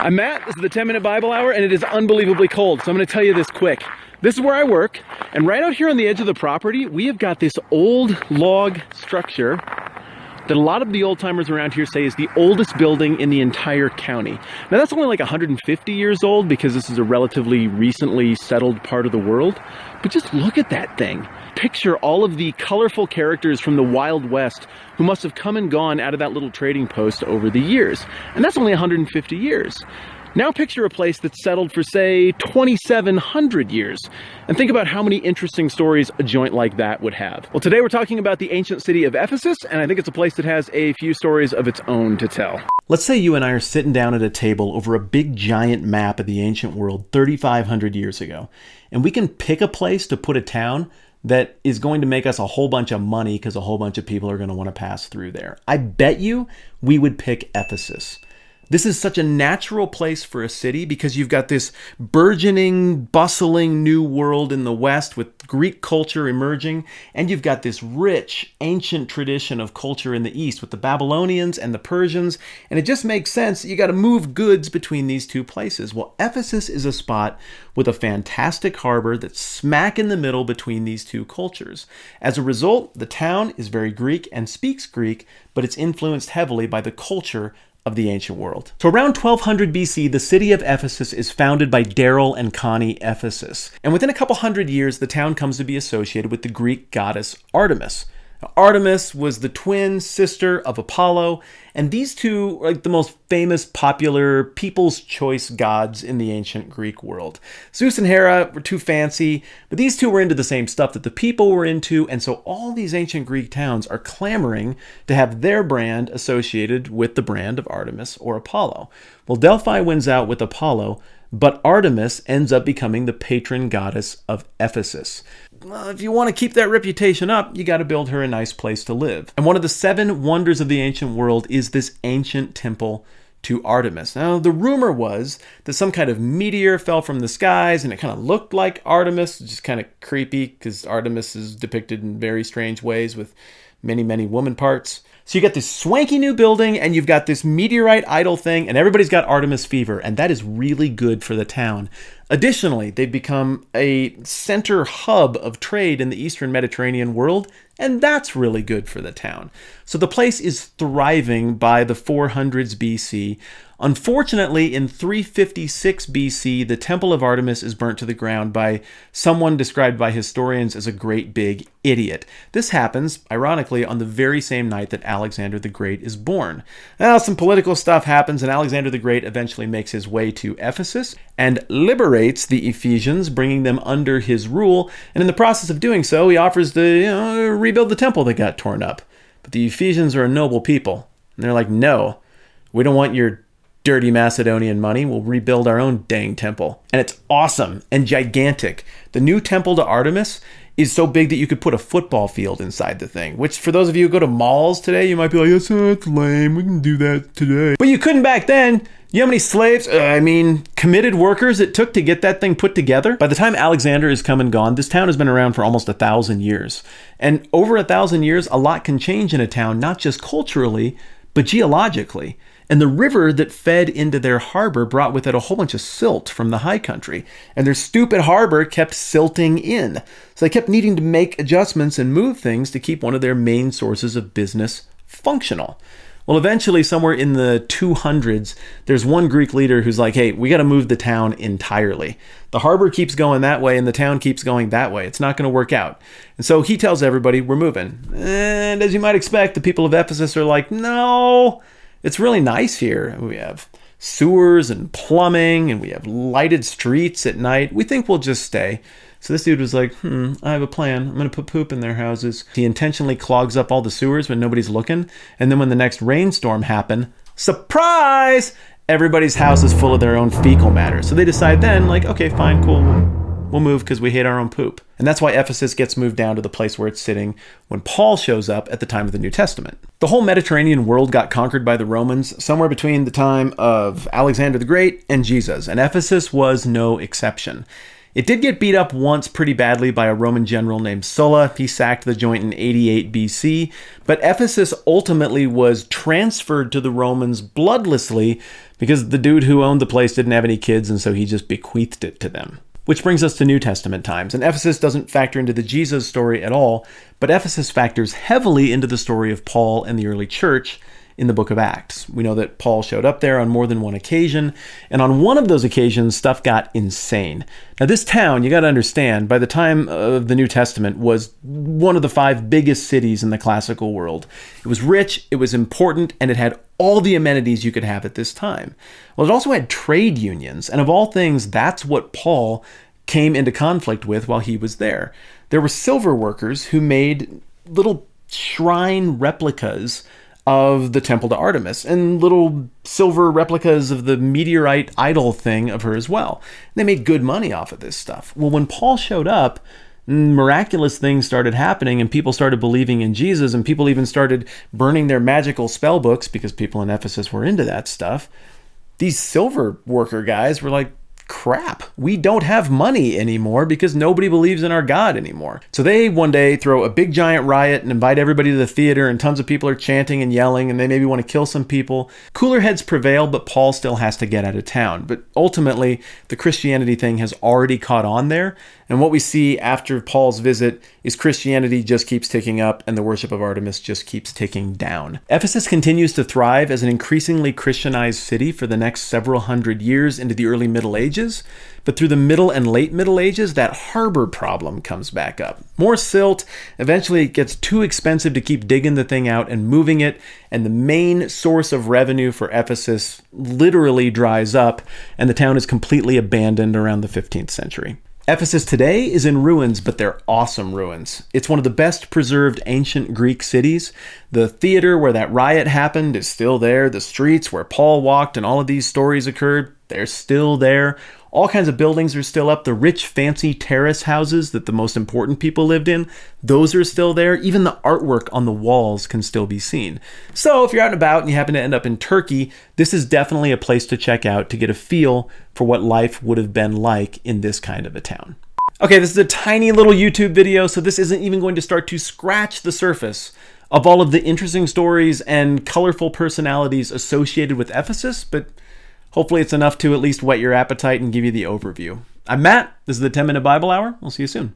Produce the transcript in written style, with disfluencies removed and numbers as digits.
I'm Matt, this is the 10-Minute Bible Hour, and it is unbelievably cold, so I'm going to tell you this quick. This is where I work, and right out here on the edge of the property, we have got this old log structure that a lot of the old-timers around here say is the oldest building in the entire county. Now that's only like 150 years old because this is a relatively recently settled part of the world, but just look at that thing. Picture all of the colorful characters from the Wild West who must have come and gone out of that little trading post over the years. And that's only 150 years. Now picture a place that's settled for, say, 2,700 years. And think about how many interesting stories a joint like that would have. Well, today we're talking about the ancient city of Ephesus, and I think it's a place that has a few stories of its own to tell. Let's say you and I are sitting down at a table over a big giant map of the ancient world 3,500 years ago. And we can pick a place to put a town that is going to make us a whole bunch of money because a whole bunch of people are going to want to pass through there. I bet you we would pick Ephesus. This is such a natural place for a city because you've got this burgeoning, bustling new world in the West with Greek culture emerging, and you've got this rich, ancient tradition of culture in the East with the Babylonians and the Persians, and it just makes sense that you got to move goods between these two places. Well, Ephesus is a spot with a fantastic harbor that's smack in the middle between these two cultures. As a result, the town is very Greek and speaks Greek, but it's influenced heavily by the culture of the ancient world. So around 1200 BC, the city of Ephesus is founded by Daryl and Connie Ephesus. And within a couple hundred years, the town comes to be associated with the Greek goddess Artemis. Now, Artemis was the twin sister of Apollo, and these two are like the most famous, popular, people's choice gods in the ancient Greek world. Zeus and Hera were too fancy, but these two were into the same stuff that the people were into, and so all these ancient Greek towns are clamoring to have their brand associated with the brand of Artemis or Apollo. Well, Delphi wins out with Apollo, but Artemis ends up becoming the patron goddess of Ephesus. Well, if you want to keep that reputation up, you got to build her a nice place to live. And one of the 7 wonders of the ancient world is this ancient temple to Artemis. Now, the rumor was that some kind of meteor fell from the skies and it kind of looked like Artemis, just kind of creepy because Artemis is depicted in very strange ways with many, many woman parts. So you got this swanky new building and you've got this meteorite idol thing and everybody's got Artemis fever, and that is really good for the town. Additionally, they've become a center hub of trade in the Eastern Mediterranean world, and that's really good for the town. So the place is thriving by the 400s BC. Unfortunately, in 356 BC, the Temple of Artemis is burnt to the ground by someone described by historians as a great big idiot. This happens, ironically, on the very same night that Alexander the Great is born. Now, some political stuff happens, and Alexander the Great eventually makes his way to Ephesus and liberates the Ephesians, bringing them under his rule. And in the process of doing so, he offers to rebuild the temple that got torn up. But the Ephesians are a noble people, and they're like, no, we don't want your dirty Macedonian money. We'll rebuild our own dang temple. And it's awesome and gigantic. The new temple to Artemis is so big that you could put a football field inside the thing, which for those of you who go to malls today, you might be like, that's lame. We can do that today. But you couldn't back then. You know how many slaves, committed workers it took to get that thing put together? By the time Alexander is come and gone, this town has been around for almost 1,000 years. And over 1,000 years, a lot can change in a town, not just culturally, but geologically. And the river that fed into their harbor brought with it a whole bunch of silt from the high country. And their stupid harbor kept silting in. So they kept needing to make adjustments and move things to keep one of their main sources of business functional. Well, eventually, somewhere in the 200s, there's one Greek leader who's like, hey, we got to move the town entirely. The harbor keeps going that way and the town keeps going that way. It's not going to work out. And so he tells everybody, we're moving. And as you might expect, the people of Ephesus are like, no, it's really nice here. We have sewers and plumbing and we have lighted streets at night. We think we'll just stay. So this dude was like, I have a plan. I'm going to put poop in their houses. He intentionally clogs up all the sewers when nobody's looking. And then when the next rainstorm happened, surprise! Everybody's house is full of their own fecal matter. So they decide then, like, okay, fine, cool. We'll move because we hate our own poop. And that's why Ephesus gets moved down to the place where it's sitting when Paul shows up at the time of the New Testament. The whole Mediterranean world got conquered by the Romans somewhere between the time of Alexander the Great and Jesus. And Ephesus was no exception. It did get beat up once pretty badly by a Roman general named Sulla. He sacked the joint in 88 BC, but Ephesus ultimately was transferred to the Romans bloodlessly because the dude who owned the place didn't have any kids, and so he just bequeathed it to them. Which brings us to New Testament times, and Ephesus doesn't factor into the Jesus story at all, but Ephesus factors heavily into the story of Paul and the early church in the book of Acts. We know that Paul showed up there on more than one occasion, and on one of those occasions, stuff got insane. Now, this town, you got to understand, by the time of the New Testament, was one of the 5 biggest cities in the classical world. It was rich, it was important, and it had all the amenities you could have at this time. Well, it also had trade unions, and of all things, that's what Paul came into conflict with while he was there. There were silver workers who made little shrine replicas of the temple to Artemis, and little silver replicas of the meteorite idol thing of her as well. They made good money off of this stuff. Well, when Paul showed up, miraculous things started happening, and people started believing in Jesus, and people even started burning their magical spell books because people in Ephesus were into that stuff. These silver worker guys were like, crap, we don't have money anymore because nobody believes in our God anymore. So they one day throw a big giant riot and invite everybody to the theater, and tons of people are chanting and yelling, and they maybe want to kill some people. Cooler heads prevail, but Paul still has to get out of town. But ultimately, the Christianity thing has already caught on there, and what we see after Paul's visit is Christianity just keeps ticking up, and the worship of Artemis just keeps ticking down. Ephesus continues to thrive as an increasingly Christianized city for the next several hundred years into the early Middle Ages, but through the Middle and Late Middle Ages, that harbor problem comes back up. More silt, eventually it gets too expensive to keep digging the thing out and moving it, and the main source of revenue for Ephesus literally dries up, and the town is completely abandoned around the 15th century. Ephesus today is in ruins, but they're awesome ruins. It's one of the best preserved ancient Greek cities. The theater where that riot happened is still there. The streets where Paul walked and all of these stories occurred, they're still there. All kinds of buildings are still up. The rich, fancy terrace houses that the most important people lived in, those are still there. Even the artwork on the walls can still be seen. So if you're out and about and you happen to end up in Turkey, this is definitely a place to check out to get a feel for what life would have been like in this kind of a town. Okay, this is a tiny little YouTube video, so this isn't even going to start to scratch the surface of all of the interesting stories and colorful personalities associated with Ephesus, but hopefully it's enough to at least whet your appetite and give you the overview. I'm Matt. This is the 10-Minute Bible Hour. We'll see you soon.